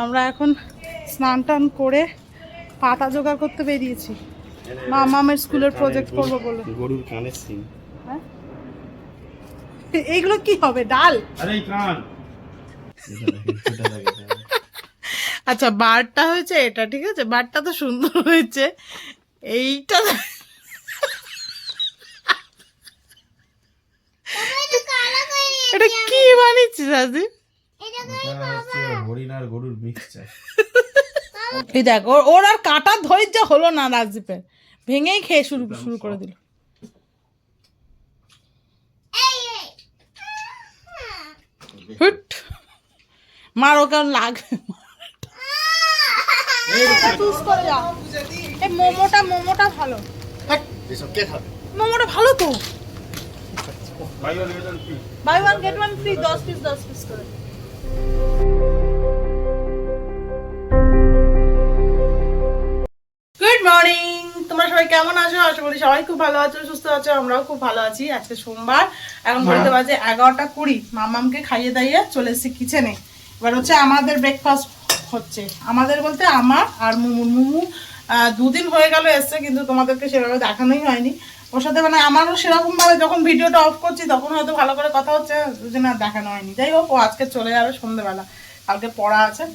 আমরা এখন স্নান টান করে পাতা জোগাড় করতে বেরিয়েছি মামামের স্কুলের প্রজেক্ট করবো বলে। গরুর কানের সিন। হ্যাঁ এইগুলো কি হবে? ডাল? আরে কান। আচ্ছা বারটা হয়েছে এটা, ঠিক আছে, বারটা তো সুন্দর হয়েছে। এইটা এটা কি বানিয়েছিস আজি? হরিণ আর গরুর মিক্সচার। এই দেখ ওর আর কাটা ধৈর্য হলো না রাজদীপের, ভেঙেই খেয়ে শুরু করে দিল। মারো কেমন লাগবে। মোমোটা ভালো, মোমোটা ভালো তো। Buy one get one free, 10 piece করে। গুড মর্নিং, তোমরা সবাই কেমন আছো? আশা করি সবাই খুব ভালো আছো, সুস্থ আছো। আমরাও খুব ভালো আছি। আজকে সোমবার, এখন বলতে বাজে 11:20। মামামকে খাইয়ে দাইয়ে চলে এসেছি কিচেনে। এবার হচ্ছে আমাদের ব্রেকফাস্ট হচ্ছে, আমাদের বলতে আমার আর মুমু 2 দিন হয়ে গেল এসছে, কিন্তু তোমাদেরকে সেভাবে দেখানোই হয়নি ওর সাথে। মানে আমারও সেরকম ভাবে যখন ভিডিওটা অফ করছি তখন হয়তো ভালো করে কথা হচ্ছে, দুজনে আর দেখানো হয়নি। যাই হোক, ও আজকে চলে যাবে সন্ধ্যেবেলা, কালকে পড়া আছে।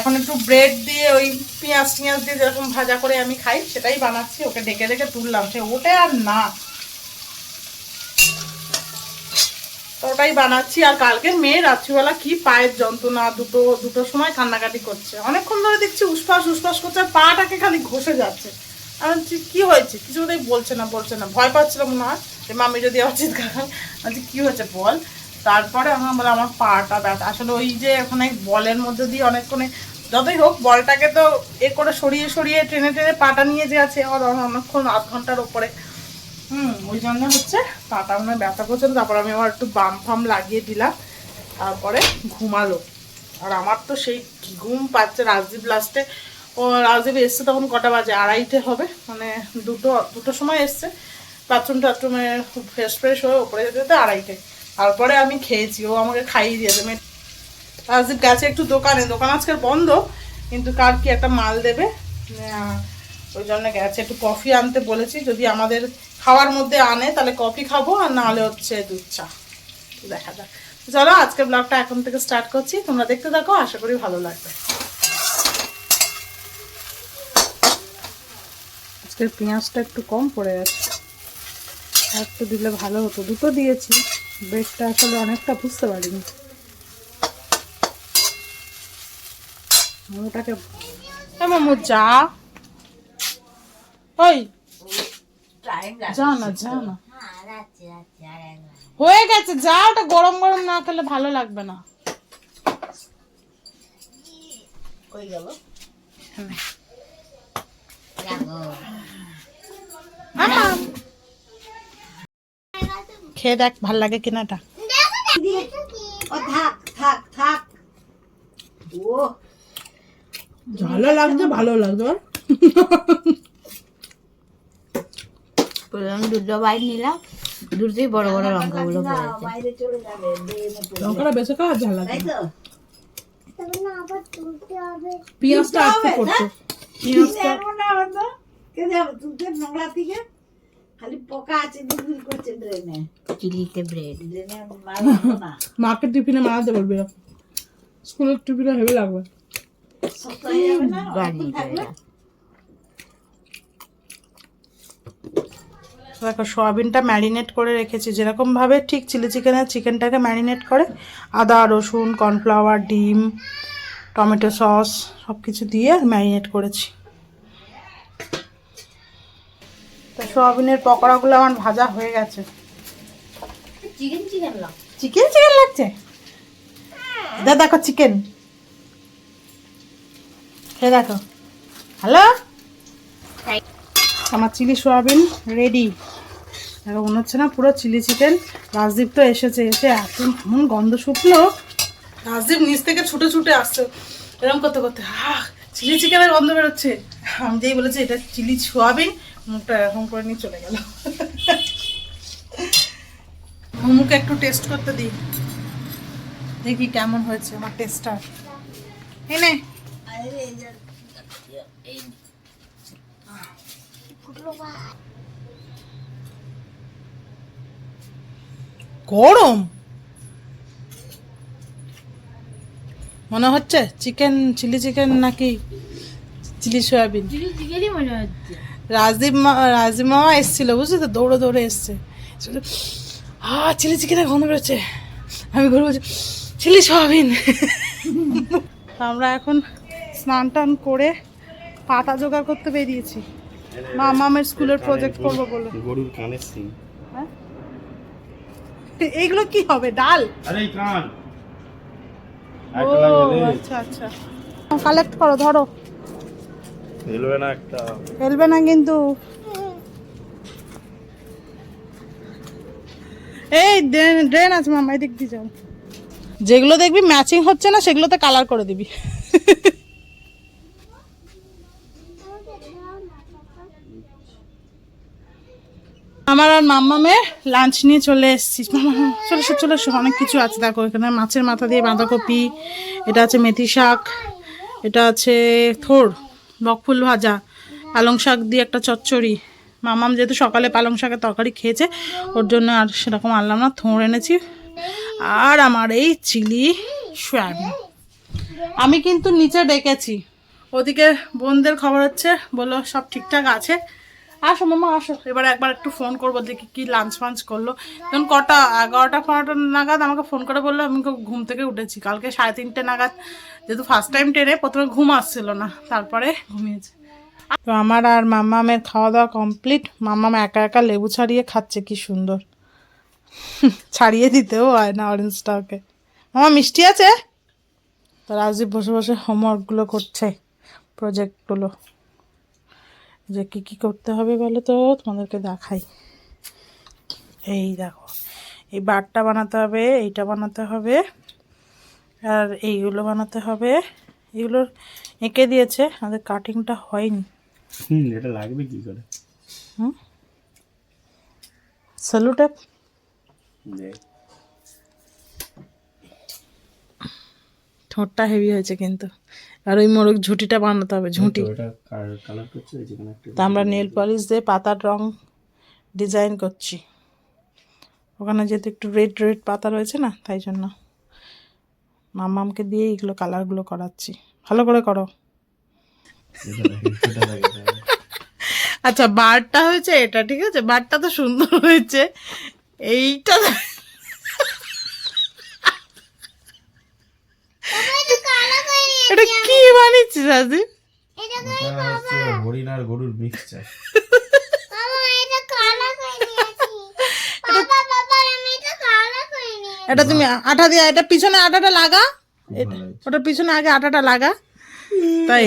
এখন একটু ব্রেড দিয়ে ওই পেঁয়াজ দিয়ে যেরকম ভাজা করে আমি খাই সেটাই বানাচ্ছি। ওকে ডেকে ডেকে তুললাম, সে ওঠে আর না, তো ওটাই বানাচ্ছি। আর কালকে মেয়ে রাত্রিবেলা কি পায়ের যন্ত্রণা, দুটোর সময় কান্নাকাটি করছে। অনেকক্ষণ ধরে দেখছি উসপাস করছে, আর পাটাকে খালি ঘষে যাচ্ছে। আমি কি হয়েছে কিছুতেই বলছে না। ভয় পাচ্ছিল মনে হয় যে মামি যদি আবার চিৎকার খান। আচ্ছা কি হয়েছে বল। তারপরে আমার বলে আমার পাটা ব্যথা। আসলে ওই যে ওখানে বলের মধ্যে দিয়ে অনেকক্ষণে, যতই হোক বলটাকে তো এ করে সরিয়ে টেনে পাটা নিয়ে যে আছে অনেকক্ষণ, আধ ঘন্টার ওপরে। ওই জন্য হচ্ছে পাটা মনে ব্যথা করছিল। তারপর আমি আবার একটু বাম ফাম লাগিয়ে দিলাম, তারপরে ঘুমালো। আর আমার তো সেই ঘুম পাচ্ছে। রাজদীপ লাস্টে, ও রাজদীপ এসছে তখন কটা বাজে, 2:30 হবে, মানে দুটোর সময় এসছে। বাথরুমে ফ্রেশ হয়ে ওপরে যেতে 2:30। তারপরে আমি খেয়েছি, ও আমাকে খাইয়ে দিয়েছে। রাজদীপ গেছে একটু দোকান আজকের বন্ধ, কিন্তু কার কি একটা মাল দেবে, ওই জন্য গেছে। একটু কফি আনতে বলেছি, যদি আমাদের খাওয়ার মধ্যে আনে তাহলে কফি খাবো, আর নাহলে হচ্ছে দুধ চা, দেখা যাক। চলো আজকের ব্লগটা এখন থেকে স্টার্ট করছি, তোমরা দেখতে থাকো, আশা করি ভালো লাগবে। আজকের পেঁয়াজটা একটু কম পড়ে গেছে, আর একটু দিলে ভালো হতো। দুটো দিয়েছি, ব্রেডটা আসলে অনেকটা বুঝতে পারিনি। ওটাকে মামু যা, ওই যা না হয়ে গেছে, যা। ওটা গরম না খেলে ভালো লাগবে না। হয়ে গেল, খেয়ে দেখ ভাল লাগে কিনাটা। ভালো লাগছে দুটো বাইট নিলাম, দুটোই বড় বড় লঙ্কাগুলো লঙ্কাটা বেশি খাওয়া ঝাল লাগে। পেঁয়াজটা আটকে পড়ছে, নোংরা থেকে খালি পোকা আছে, বিল করছে ড্রেনে। চিলিতে ব্রেড মার্কেট টিফিনে বানাতে বলবি, স্কুলের টিফিনে হেভি লাগবে। দেখো সয়াবিনটা ম্যারিনেট করে রেখেছি যেরকমভাবে, ঠিক চিলি চিকেনটাকে ম্যারিনেট করে আদা রসুন কর্নফ্লাওয়ার ডিম টমেটো সস সব কিছু দিয়ে ম্যারিনেট করেছি। তো সয়াবিনের পকোড়াগুলো আমার ভাজা হয়ে গেছে। চিকেন লাগছে, দেখো চিকেন খেয়ে দেখো। হ্যালো, আমার চিলি সয়াবিন রেডি। দেখো মনে হচ্ছে না পুরো চিলি চিকেন। রাজদীপ তো এসে এমন গন্ধ শুকলো, রাজদীপ নিচ থেকে ছুটে আসছে এরকম করতে চিলি চিকেনের গন্ধ বেরোচ্ছে। আমি যেই বলেছি এটা চিলি সয়াবিন, মুখটা এরকম করে নিয়ে চলে গেল। মুখে একটু টেস্ট করতে দিই, দেখি কেমন হয়েছে আমার টেস্টটা। এনে গরম মনে হচ্ছে চিকেন, চিলি চিকেন নাকি চিলি সয়াবিন। রাজীব মামা এসেছিল বুঝলি তো, দৌড়ে দৌড়ে এসছে, চিলি চিকেনের গন্ধ বেরোচ্ছে। আমি ঘুরে বলছি চিলি সয়াবিন। আমরা এখন স্নান টান করে পাতা জোগাড় করতে বেরিয়েছি, মামামের স্কুলের প্রজেক্ট করবো বলে। গরুর কানের সিং। হ্যাঁ? এইগুলো কি হবে, ডাল? আরে এই কান। ও আচ্ছা আচ্ছা, কালেক্ট করো, ধরো। হেলবে না একটা। হেলবে না কিন্তু। এই ড্রেন আছে মামা, এদিক দিয়ে যাও। যেগুলো দেখবি ম্যাচিং হচ্ছে না সেগুলোতে কালার করে দিবি। আমার আর মাম্মামে লাঞ্চ নিয়ে চলে এসেছি। চলে এসো, অনেক কিছু আছে দেখো এখানে। মাছের মাথা দিয়ে বাঁধাকপি, এটা আছে মেথি শাক, এটা আছে থোড় বকফুল ভাজা, পালং শাক দিয়ে একটা চচ্চড়ি। মামাম যেহেতু সকালে পালং শাকের তরকারি খেয়েছে ওর জন্য আর সেরকম আনলাম না, থোড় এনেছি। আর আমার এই চিলি সয়াবিন। আমি কিন্তু নিচে ডেকেছি, ওদিকে বোনদের খবর হচ্ছে, বললো সব ঠিকঠাক আছে। আসো মামা আসো, এবার একবার একটু ফোন করবো দেখি কি লাঞ্চ ফাঞ্চ করলো। তখন কটা 11টা নাগাদ আমাকে ফোন করে বললো। আমি ঘুম থেকে উঠেছি কালকে 3:30 নাগাদ, যেহেতু ফার্স্ট টাইম ট্রেনে, প্রথমে ঘুম আসছিল না, তারপরে ঘুমিয়েছে। তো আমার আর মাম্মামের খাওয়া দাওয়া কমপ্লিট। মাম্মাম একা একা লেবু ছাড়িয়ে খাচ্ছে, কি সুন্দর। ছাড়িয়ে দিতেও হয় না অরেঞ্জটা ওকে। মামা মিষ্টি আছে? তো রাজদীপ বসে বসে হোমওয়ার্কগুলো করছে, প্রজেক্টগুলো, যে কী কী করতে হবে বলো তো, তোমাদেরকে দেখাই। এই দেখো, এই বারটা বানাতে হবে, এইটা বানাতে হবে, আর এইগুলো বানাতে হবে। এগুলোর এঁকে দিয়েছে, আমাদের কাটিংটা হয়নি। এটা লাগবে কি করে? স্যালু টেপ। ঠোঁটটা হেভি হয়েছে কিন্তু। আর ওই মোরগ ঝুঁটিটা বানাতে হবে, ঝুঁটি। কালার করছে যেখানে একটা। তা আমরা নেল পলিশ দিয়ে পাতার রং ডিজাইন করছি, ওখানে যেহেতু একটু রেড রেড পাতা রয়েছে না, তাই জন্য মামামকে দিয়ে এইগুলো কালারগুলো করাচ্ছি। ভালো করে করো। আচ্ছা বারটা হয়েছে এটা, ঠিক আছে, বারটা তো সুন্দর হয়েছে। এইটা এটা কি বানিয়েছিস রাজীব? হরিণ আর গরুর মিক্সচার। এটা তুমি আঠা দিয়ে, এটা পিছনে আটাটা লাগা, ওটার পিছনে আগে আটাটা লাগা। তাই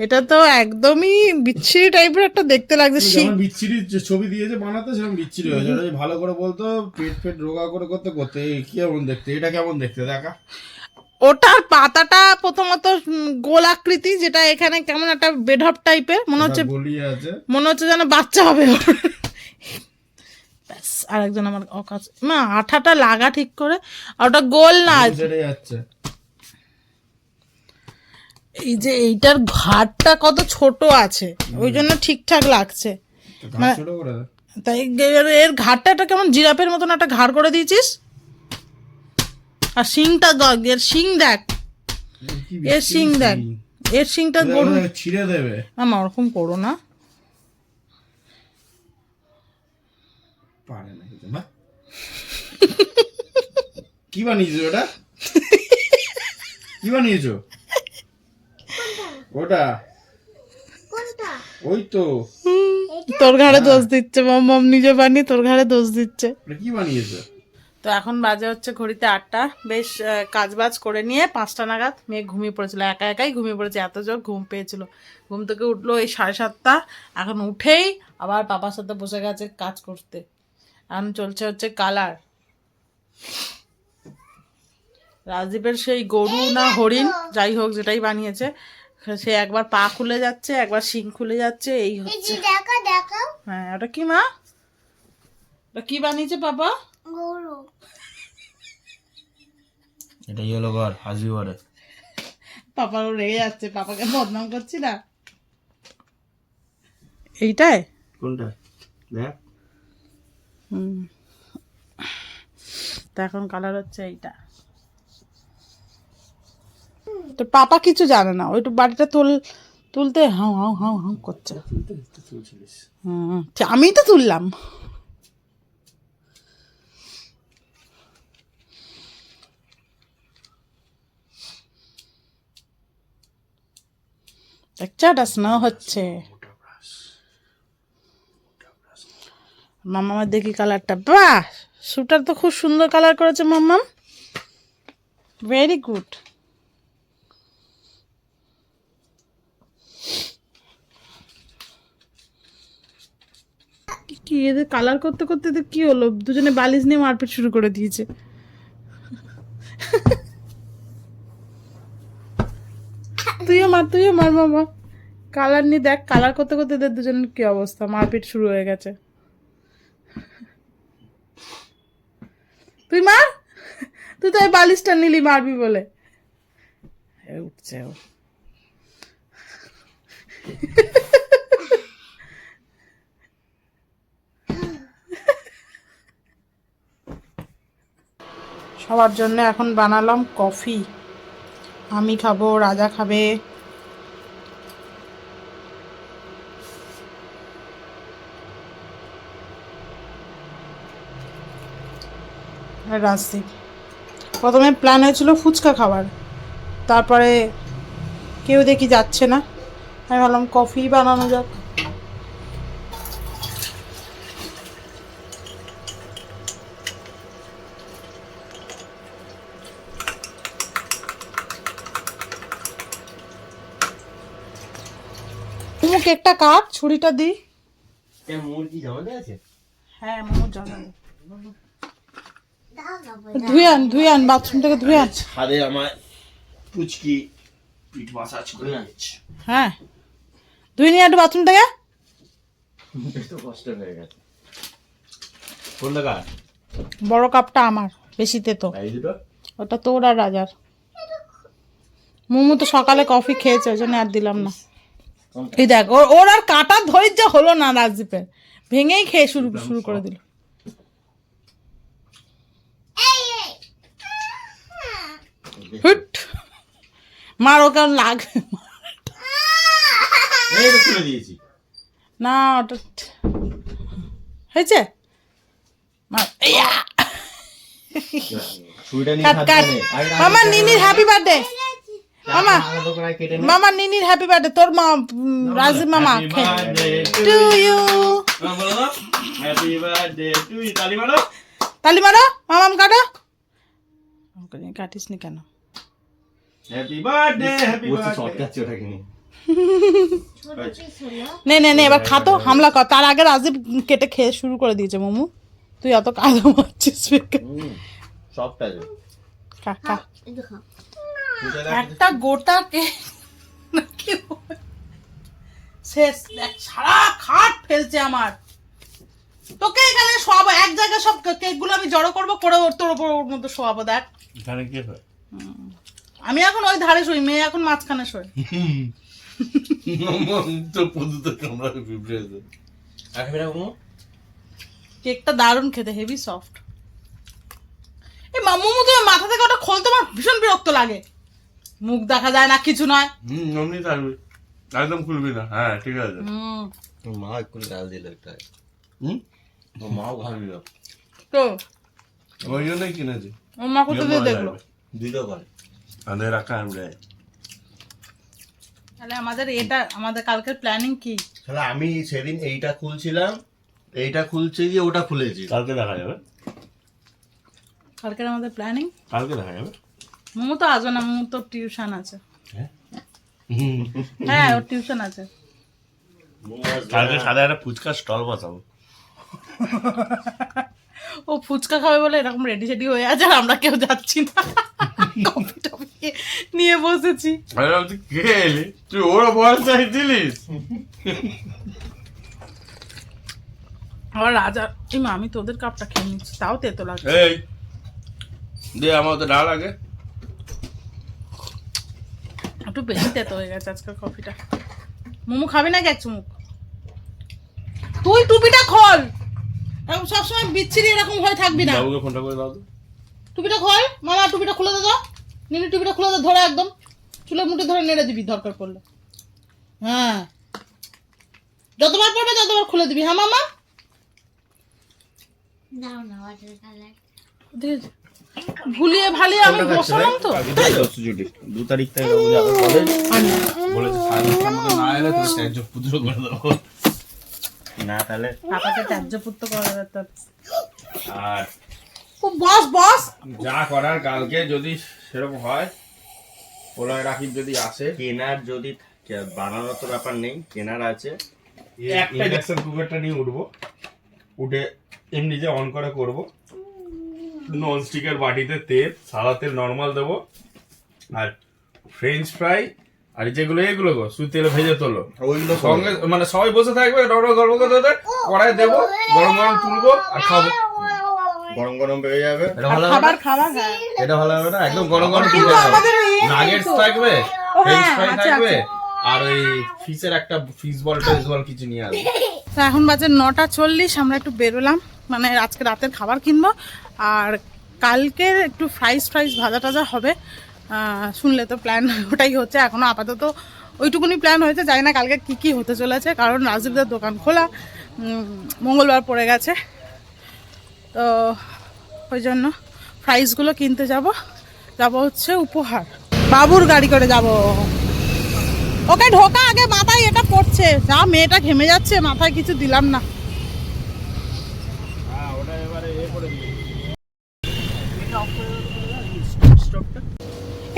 এটা তো একদমই বিচ্ছিরি টাইপের একটা দেখতে লাগছে। যেমন বিচ্ছিরি ছবি দিয়েছে বানাতে, সেরকম বিচ্ছিরি হয়েছে। এটা ভালো করে বলতো, পেট রোগা করে করতে করতে কেমন দেখতে, এটা কেমন দেখতে দেখা। ওটার পাতাটা প্রথমত গোল আকৃতি, যেটা এখানে কেমন একটা বেঢপ টাইপের মনে হচ্ছে, মনে হচ্ছে যেন বাচ্চা হবে। ব্যাস, আরেকজন আমার অকাজ, মা আঠাটা লাগা ঠিক করে। আর ওটা গোল না, এই যে এইটার ঘাটটা কত ছোট আছে, ওই জন্য ঠিকঠাক লাগছে। তাই এর ঘাটটা একটা কেমন জিরাফের মতন একটা ঘাড় করে দিয়েছিস। আর শিংটা এর শিং দেখ, এর শিং দেখ, এর শিংটা গরু ছিঁড়ে দেবে। আমার ওরকম করো না। পারে না কি বানিয়েছো ওটা? কি বানিয়েছো ওটা? ওই তো তোর ঘাড়ে দোষ দিচ্ছে, মম নিজে বানিয়ে তোর ঘাড়ে দোষ দিচ্ছে। কি বানিয়েছো? তো এখন বাজে হচ্ছে ঘড়িতে 8টা। বেশ কাজবাজ করে নিয়ে 5টা নাগাদ মেয়ে ঘুমিয়ে পড়েছিল, একা একাই ঘুমিয়ে পড়েছে, এত জোর ঘুম পেয়েছিল। ঘুম থেকে উঠলো এই 7:30। এখন উঠেই আবার পাপার সাথে বসে গেছে কাজ করতে। এখন চলছে হচ্ছে কালার। রাজদীপের সেই গরু না হরিণ যাই হোক যেটাই বানিয়েছে, সে একবার পা খুলে যাচ্ছে, একবার শিং খুলে যাচ্ছে, এই হচ্ছে। হ্যাঁ ওটা কি মা, ওটা কি বানিয়েছে পাপা? গরু। এটাই হলো ঘর, হাজি ঘরে। পাপাও রেগে যাচ্ছে, পাপাকে বদনাম করছি না। এইটাই কোনটা দেখ তো এখন কালার হচ্ছে এইটা। তো পাপা কিছু জানে না, ওইটু বাড়িটা তুলতে হাউ হাউ হাউ হাউ করছে। আমি তো তুললাম। দেখছো এটা স্নো হচ্ছে। মামার দেখি কালারটা, বাহ শুটার তো খুব সুন্দর কালার করেছে মাম্মাম, ভেরি গুড। কি এদের কালার করতে করতে এদের কি হলো, দুজনে বালিশ নিয়ে মারপিট শুরু করে দিয়েছে। তুইও মার মামা, কালার নিয়ে দেখ, কালার করতে করতে এদের দুজনের কি অবস্থা, মারপিট শুরু হয়ে গেছে। তুই মার, তুই তো এই বালিশটা নিলি মারবি বলে। উঠছে ও। সবার জন্য এখন বানালাম কফি, আমি খাবো, রাজা খাবে। রাজদীপ প্রথমে প্ল্যান হয়েছিল ফুচকা খাবার, তারপরে কেউ দেখি যাচ্ছে না, আমি ভাবলাম কফি বানানো যাক। মোমো কেকটা কাট, ছুরিটা দি। মোমোর কি জামাতে আছে? হ্যাঁ মোমো জানা নেই। ধুয়ে আন বাথরুম থেকে ধুয়ে আন। ছাদে আমার পুচকি পিঠ মাসাজ করে যাচ্ছে। হ্যাঁ ধুয়ে নিয়ে একটু বাথরুম থেকে। তো কষ্ট হয়ে গেছে। কোন টাকা? বড় কাপটা আমার, বেশিতে তো এই দুটো ওটা তোর আর রাজার। মোমো তো সকালে কফি খেয়েছে, ওই জন্য আর দিলাম না। এই দেখ ওর আর কাটার ধৈর্য হলো না রাজদীপের, ভেঙেই খেয়ে শুরু করে দিল। হুট মার, ওকে লাগ এই তো খুলে দিয়েছি। না ওটা হয়েছে। ছুরিটা নিয়ে কাট কাট। মামা নিনির হ্যাপি বার্থডে, মামা মামা নিনির হ্যাপি বার্থডে, তোর মা রাজদীপ মামা to you. Happy birthday to you. তালি মারো, তালি মারো, মামাম কাটো। কাটিস নি কেন? Happy birthday happy birthday. Short কাটছে ওটাকে নিয়ে। নে এবার খাতো, হামলা কর। তার আগে রাজদীপ কেটে খেয়ে শুরু করে দিয়েছে মোমো, তুই এত কাদা মারছিস। সফট আছে। কাকা একটা গোটা কে শেষ, সারা খাট ফেলছে আমার। তোকে এখানে সব এক জায়গায় সব কেকগুলো আমি জড়ো করবো, করে তোর ওপর ওর মতো শোয়াবো। দেখ এখানে কি হয়? আমি এখন ওই ধারে শুই, মেয়ে এখন মাঝখানে শোয়। তো পদ্ধতি তোমরা বিব্রেছে। কেকটা দারুণ খেতে, হেভি সফট। এই মোমো তো মাথা থেকে ওটা খোলতে আমার ভীষণ বিরক্ত লাগে, মুখ দেখা যায় না, কিছু নয়। অমনি থাকবে, একদম খুলবি না। হ্যাঁ ঠিক আছে। মা একটু ডাল দিল একটা। মাও খাবি না তো ওই জন্যই কিনেছি। ওর মা কোথা দিয়ে দেখলো? দিল করে আমাদের রাখা আমরা। তাহলে আমাদের কালকের প্ল্যানিং কি? তাহলে আমি সেদিন এইটা খুলছিলাম, এইটা খুলছে গিয়ে ওটা খুলেছি। কালকে দেখা যাবে। কালকের আমাদের প্ল্যানিং কালকে দেখা যাবে। মোমো তো আসবে না, মোমো তো টিউশন আছে। হ্যাঁ হ্যাঁ ওর টিউশন আছে। কালকে সাদা একটা ফুচকা স্টল বসাবো। ও ফুচকা খাবে বলে এরকম রেডি সেডি হয়ে আছে, আর আমরা কেউ যাচ্ছি না, কফি টফি নিয়ে বসেছি। কে এলি তুই? ওরা বয়স চাইছিলিস? আবার রাজা আমি তোদের কাপটা খেয়ে নিচ্ছি, তাও তেতো লাগছে। এই দে আমার তো ডাল আগে। একটু বেশি তেতো হয়ে গেছে আজকের কফিটা। মোমো খাবি নাকি এক চুমুক? তুই টুপিটা খোল, এরকম সবসময় বিচ্ছিরি এরকম হয়ে থাকবি না। বাবুকে ফোনটা করে দাও তো। টুপিটা খোল মামা, টুপিটা খুলে দে তো। নিনি টুপিটা খুলে দে, ধরে একদম চুলের মুঠে ধরে নেড়ে দিবি দরকার পড়লে। হ্যাঁ, যতবার পড়বে ততবার খুলে দিবি। হ্যাঁ মামা, নাও না ওয়াটার কালার। ভুলিয়ে ভালিয়ে আমি বসালাম তো। 2 তারিখ থেকে বাবু যাবে কলেজ, বলেছে 5:30 মতো না এলে তোর ত্যায্য পুত্র করে দেবো। না তাহলে পাপাকে ত্যায্য পুত্র করা যেত। আর ও বস বস, যা করার কালকে যদি সেরকম হয়, প্রলয় রাখিব যদি আসে, কেনার যদি বানানোর তো ব্যাপার নেই, কেনার আছে। একটা ইন্ডাকশন কুকারটা নিয়ে উঠবো, উঠে এমনি যে অন করে করবো। নন স্টিকের বাটিতে তেল, সাদা তেল নর্মাল দেবো, আর ফ্রেঞ্চ ফ্রাই আর যেগুলো এগুলো গো শুধু তেলে ভেজে তোলো, ওইগুলো সঙ্গে মানে সবাই বসে থাকবে, গরম করতে কড়াই দেবো, গরম গরম তুলবো আর খাবো। গরম গরম বেড়ে যাবে। এটা ভালো হবে খাবার না? খাবার হ্যাঁ। এটা ভালো হবে না? একদম গরম গরম কিন্তু আমাদের নাগেটস থাকবে, ও হ্যাঁ, ফ্রেঞ্চ ফ্রাই আছে, থাকবে, আছে। আর ওই ফিশের একটা ফিশ বল কিছু নিয়ে আসবে। তো এখন বাজে 9:40, আমরা একটু বেরোলাম, মানে আজকে রাতের খাবার কিনবো আর কালকের একটু ফ্রাইস ভাজা টাজা হবে। শুনলে তো প্ল্যান ওটাই হচ্ছে, এখনো আপাতত ওইটুকুনি প্ল্যান হয়েছে, জানি না কালকে কি কি হতে চলেছে, কারণ রাজদীপদের দোকান খোলা, মঙ্গলবার পড়ে গেছে, তো ওই জন্য ফ্রাইসগুলো কিনতে যাব হচ্ছে উপহার। বাবুর গাড়ি করে যাব। ওকে ঢোকা আগে, মাথায় এটা পড়ছে, যা মেয়েটা ঘেমে যাচ্ছে, মাথায় কিছু দিলাম না।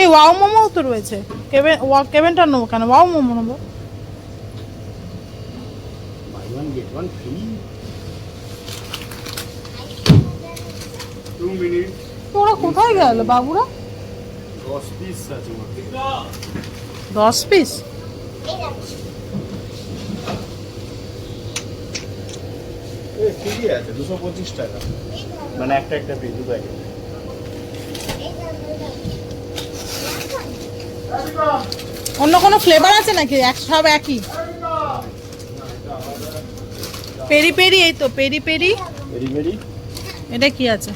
এই ওয়াও মোমো তো রয়েছে, কেভেনটা নেবো কেন, ওয়াও মোমো নেবো। Buy one get one free. 2 minutes. ওরা কোথায় গেল বাবুরা? 10 পিস আছে মাত্র। 10 পিস? ঠিকই আছে, 225 টাকা, মানে একটা পিস, 2 প্যাকেট। অন্য কোনো ফ্লেভার আছে নাকি? সব একই পেরি পেরি, এই তো পেরি পেরি। ভেরি ভেরি এটা কি আছে?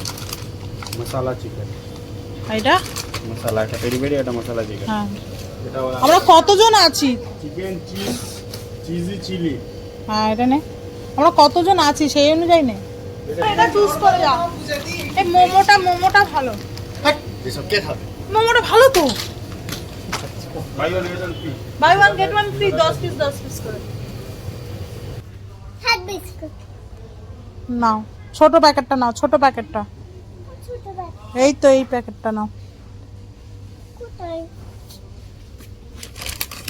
মশলা চিকেন, এটা মশলা, এটা পেরি পেরি, এটা মশলা চিকেন। হ্যাঁ, এটা আমরা কতজন আছি? Chicken cheesy chilli. হ্যাঁ এটা নে, আমরা কতজন আছি সেই অনুযায়ী নে। এটা চুজ করে যা। এই মোমোটা ভালো, এসব কে খাবে? মোমোটা ভালো তো। Buy one get one free. Buy one get one free, 10 piece করে হাত বিস্কুট। নাও। ছোট প্যাকেটটা নাও, ছোট প্যাকেটটা। ছোট ব্যাগ এই তো এই প্যাকেটটা নাও, কোথায়?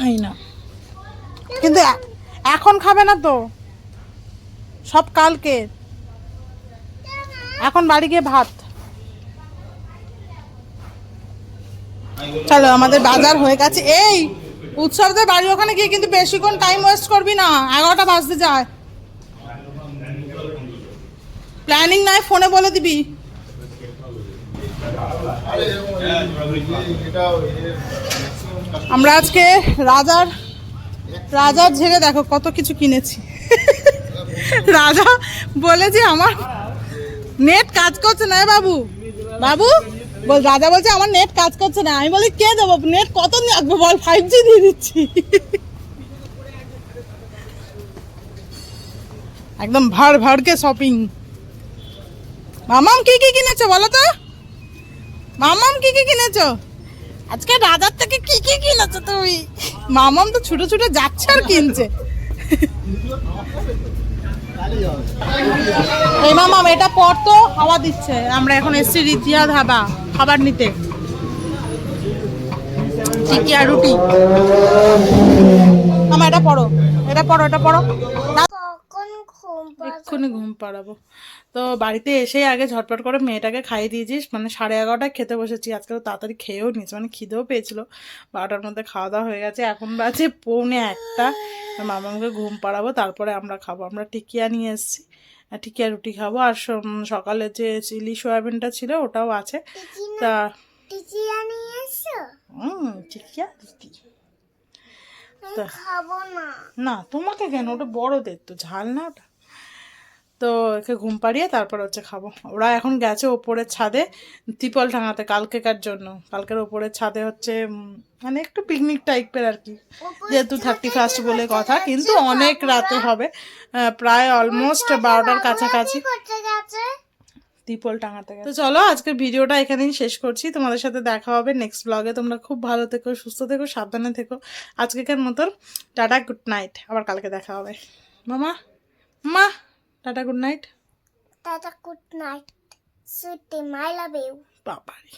এই না। কিন্তু এখন খাবে না তো, সব কালকে। এখন বাড়ি গিয়ে ভাত। চলো, আমাদের বাজার হয়ে গেছে। এই উৎসবদের বাড়ি ওখানে গিয়ে কিন্তু বেশিক্ষণ টাইম ওয়েস্ট করবি না, 11টা বাজতে যায়। প্ল্যানিং নাই, ফোনে বলে দিবি। আমরা আজকে রাজার ঝেড়ে দেখো কত কিছু কিনেছি। রাজা বলে যে আমার নেট কাজ করছে না। বাবু রাজা বলছে আমার নেট কাজ করছে না। আমি বলি কে দেবো নেট, কত লাগবে বল, 5G দিয়ে দিচ্ছি। একদম ভাড়কে শপিং। মামাম কি কিনেছো বলো তো? মামাম কি কিনেছো আজকে? রাজার থেকে কি কিনেছো তুমি? মামাম তো ছুটে যাচ্ছে আর কিনছে। এই মামাম এটা পড়তো, হাওয়া দিচ্ছে। আমরা এখন এসছি রিতিয়া ধাবা খাবার নিতে, টিকিয়া রুটি। মামা এটা পড়ো। কখন ঘুম এক্ষুনি ঘুম পাড়াবো। তো বাড়িতে এসেই আগে ঝটপট করে মেয়েটাকে খাইয়ে দিয়েছিস, মানে 11:30টায় খেতে বসেছি। আজকে তো তাড়াতাড়ি খেয়েও নিয়েছি, মানে খিদেও পেয়েছিল। 12টার মধ্যে খাওয়া দাওয়া হয়ে গেছে, এখন বাজে 1:45। মামাকে ঘুম পাড়াবো, তারপরে আমরা খাবো। আমরা টিকিয়া নিয়ে এসেছি, টিকিয়া রুটি খাবো। আর সকালে যে চিলি সয়াবিনটা ছিল ওটাও আছে। তা টিকিয়া নিয়ে এসো? টিকিয়া রুটি খাবো না। না তোমাকে কেন, ওটা বড়দের তো, ঝাল না ওটা। তো একে ঘুম পাড়িয়ে তারপর হচ্ছে খাবো। ওরা এখন গেছে ওপরের ছাদে ত্রিপল টাঙাতে কালকেকার জন্য। কালকের ওপরের ছাদে হচ্ছে মানে একটু পিকনিক টাইপের আর কি, যেহেতু 31 বলে কথা, কিন্তু অনেক রাতে হবে, প্রায় অলমোস্ট 12টার কাছাকাছি করতে গেছে। ত্রিপল টাঙাতে গেছে। তো চলো আজকের ভিডিওটা এখানেই শেষ করছি, তোমাদের সাথে দেখা হবে নেক্সট ব্লগে। তোমরা খুব ভালো থেকো, সুস্থ থেকো, সাবধানে থেকো। আজকেকার মতন টাটা, গুড নাইট, আবার কালকে দেখা হবে। মামা মা টাটা, গুড নাইট। টাটা, good night, sweetie, I love you. বাবারে।